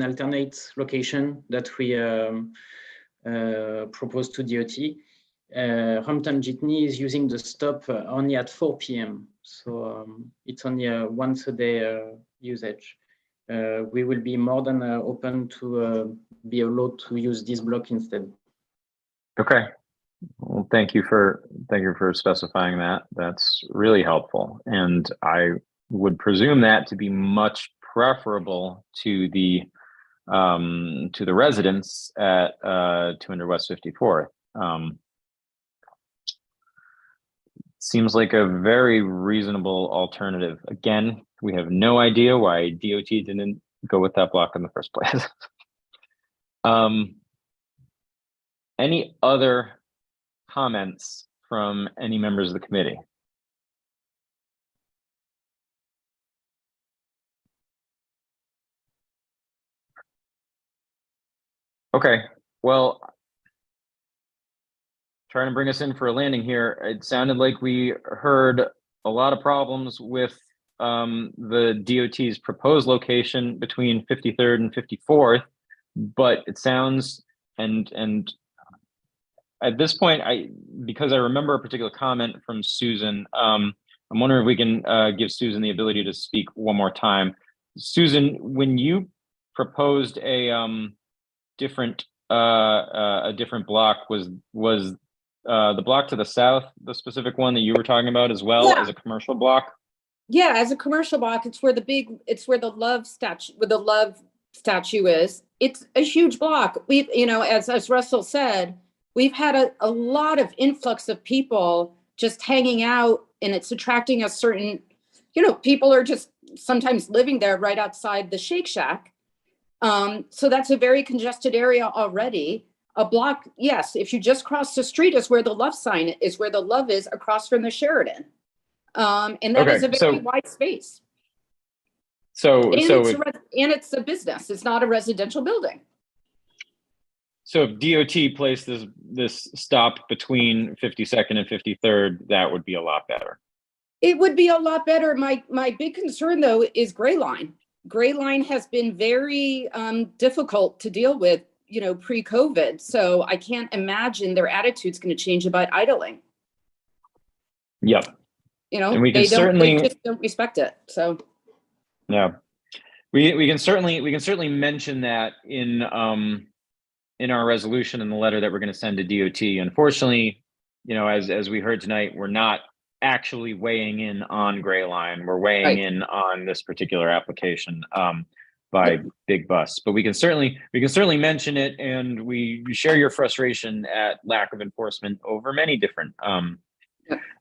alternate location that we proposed to DOT. Hampton Jitney is using the stop only at 4 p.m. So it's only a once a day usage. We will be more than open to be allowed to use this block instead. Okay. Well, thank you for specifying that. That's really helpful. And I would presume that to be much preferable to the to the residents at 200 West 54th. Seems like a very reasonable alternative. Again, we have no idea why DOT didn't go with that block in the first place. Any other comments from any members of the committee? Okay, well, trying to bring us in for a landing here. It sounded like we heard a lot of problems with the DOT's proposed location between 53rd and 54th, but it sounds, and at this point, because I remember a particular comment from Susan, I'm wondering if we can give Susan the ability to speak one more time. Susan, when you proposed a different block, was the block to the south the specific one that you were talking about as well, as a commercial block? Yeah, as a commercial block, it's where the love statue is. It's a huge block. We've, as Russell said, we've had a lot of influx of people just hanging out, and it's attracting a certain, people are just sometimes living there right outside the Shake Shack. So that's a very congested area already. A block, yes, if you just cross the street is where the love sign is, where the love is, across from the Sheridan. And that is a very wide space. And it's a business. It's not a residential building. So if DOT placed this stop between 52nd and 53rd, that would be a lot better. It would be a lot better. My big concern, though, is Gray Line. Gray Line has been very difficult to deal with, pre-COVID. So I can't imagine their attitude's going to change about idling. Yep. And we can they just don't respect it. So yeah, we can certainly mention that in our resolution in the letter that we're going to send to DOT. Unfortunately, as we heard tonight, we're not actually weighing in on Gray Line. We're weighing in on this particular application by Big Bus. But we can certainly mention it, and we share your frustration at lack of enforcement over many different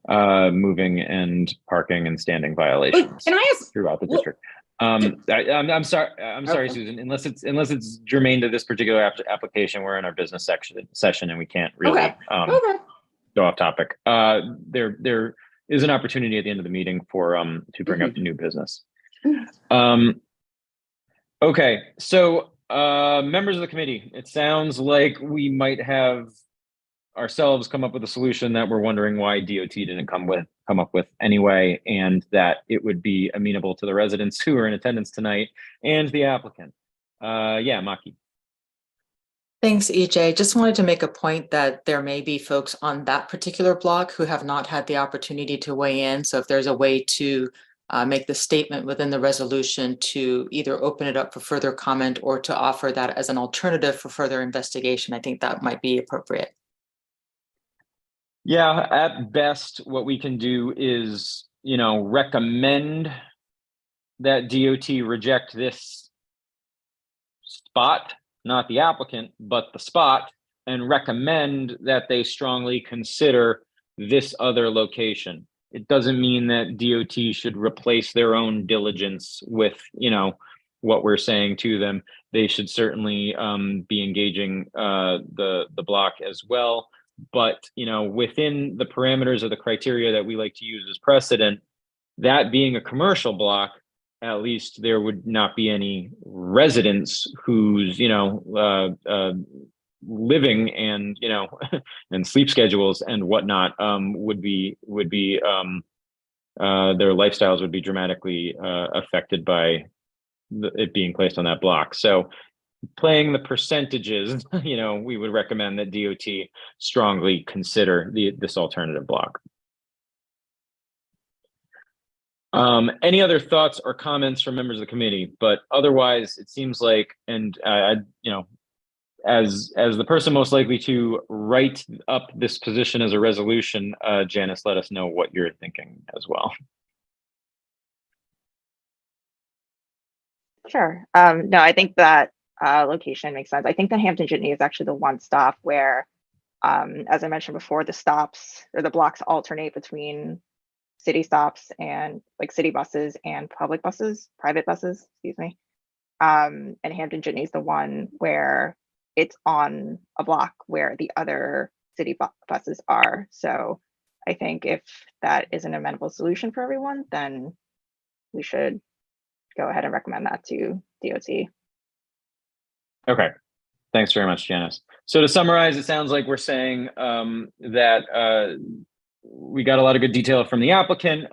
moving and parking and standing violations throughout the district. I'm sorry, Susan. Unless it's germane to this particular application, we're in our business session, and we can't really go off topic. There is an opportunity at the end of the meeting for to bring up the new business. Okay, so members of the committee, it sounds like we might have ourselves come up with a solution that we're wondering why DOT didn't come up with anyway, and that it would be amenable to the residents who are in attendance tonight and the applicant. Maki. Thanks, EJ. Just wanted to make a point that there may be folks on that particular block who have not had the opportunity to weigh in. So if there's a way to make the statement within the resolution to either open it up for further comment or to offer that as an alternative for further investigation, I think that might be appropriate. Yeah, at best, what we can do is, recommend that DOT reject this spot, not the applicant, but the spot, and recommend that they strongly consider this other location. It doesn't mean that DOT should replace their own diligence with, what we're saying to them. They should certainly be engaging the block as well. But, within the parameters of the criteria that we like to use as precedent, that being a commercial block, at least there would not be any residents whose, living and, and sleep schedules and whatnot would be their lifestyles would be dramatically affected by it being placed on that block. So playing the percentages, we would recommend that DOT strongly consider this alternative block. Any other thoughts or comments from members of the committee? But otherwise, it seems like, and as the person most likely to write up this position as a resolution, Janice, let us know what you're thinking as well. Sure. No, I think that location makes sense. I think the Hampton Jitney is actually the one stop where, as I mentioned before, the stops or the blocks alternate between city stops and like city buses and public buses, private buses, excuse me. And Hampton Jitney is the one where it's on a block where the other city buses are. So I think if that is an amenable solution for everyone, then we should go ahead and recommend that to DOT. Okay, thanks very much, Janice. So to summarize, it sounds like we're saying that we got a lot of good detail from the applicant.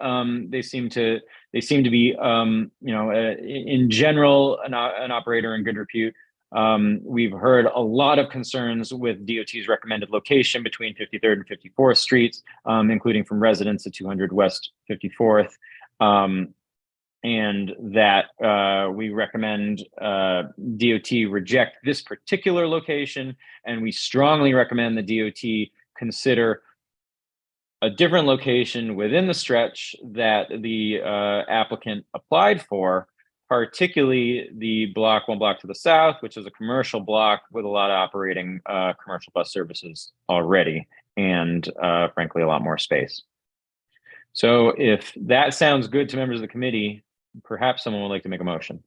They seem to be, in general, an operator in good repute. We've heard a lot of concerns with DOT's recommended location between 53rd and 54th Streets, including from residents at 200 West 54th. And that we recommend DOT reject this particular location, and we strongly recommend the DOT consider a different location within the stretch that the applicant applied for, particularly the one block to the south, which is a commercial block with a lot of operating commercial bus services already, and frankly, a lot more space. So if that sounds good to members of the committee, perhaps someone would like to make a motion.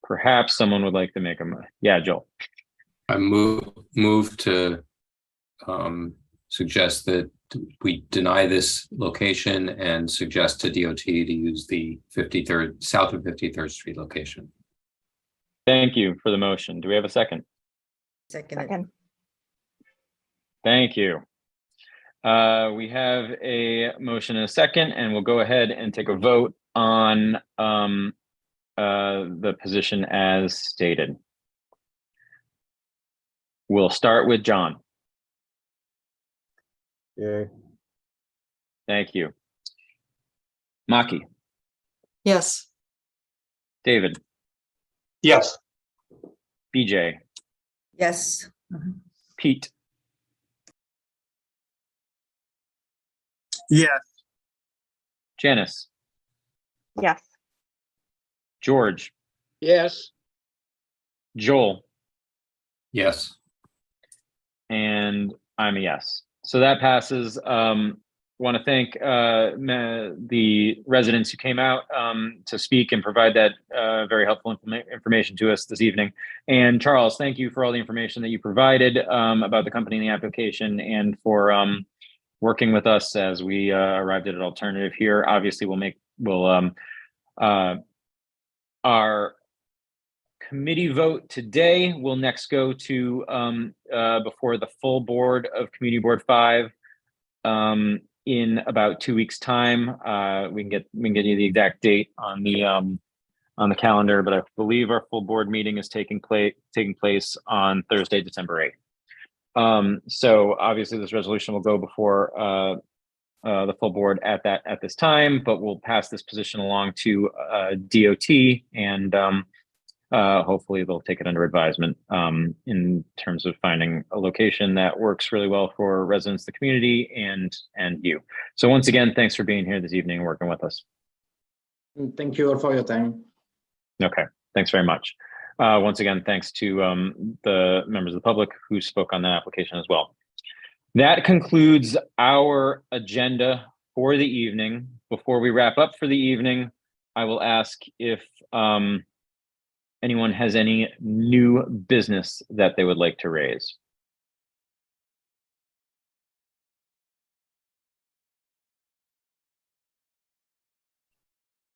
Perhaps someone would like to make a motion. Yeah, Joel. I move to suggest that we deny this location and suggest to DOT to use the 53rd south of 53rd Street location. Thank you for the motion. Do we have a second? Second. Thank you. We have a motion and a second, and we'll go ahead and take a vote on the position as stated. We'll start with John. Yay. Thank you. Maki. Yes. David. Yes. BJ. Yes. Pete. Yes. Janice. Yes. George. Yes. Joel. Yes. And I'm a yes. So that passes. Want to thank the residents who came out to speak and provide that very helpful information to us this evening. And Charles, thank you for all the information that you provided about the company and the application, and for working with us as we arrived at an alternative here. Obviously, our committee vote today will next go to before the full board of Community Board 5 in about 2 weeks' time. We can get you the exact date on the calendar, but I believe our full board meeting is taking place on Thursday, December 8th. So obviously this resolution will go before the full board at this time, but we'll pass this position along to DOT, and hopefully they'll take it under advisement in terms of finding a location that works really well for residents, the community, and you. So once again, thanks for being here this evening and working with us. Thank you all for your time. Okay, thanks very much. Once again, thanks to the members of the public who spoke on that application as well. That concludes our agenda for the evening. Before we wrap up for the evening, I will ask if anyone has any new business that they would like to raise.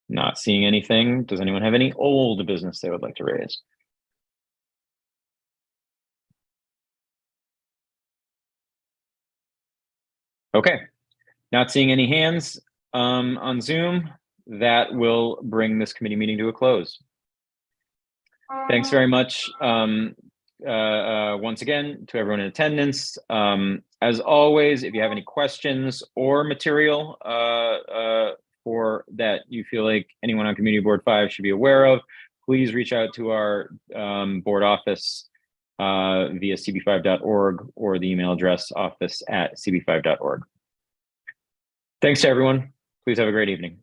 Not seeing anything. Does anyone have any old business they would like to raise? Okay, not seeing any hands on Zoom. That will bring this committee meeting to a close. Thanks very much once again to everyone in attendance. As always, if you have any questions or material for that you feel like anyone on Community Board 5 should be aware of, please reach out to our board office via cb5.org or the email address office@cb5.org. Thanks to everyone. Please have a great evening.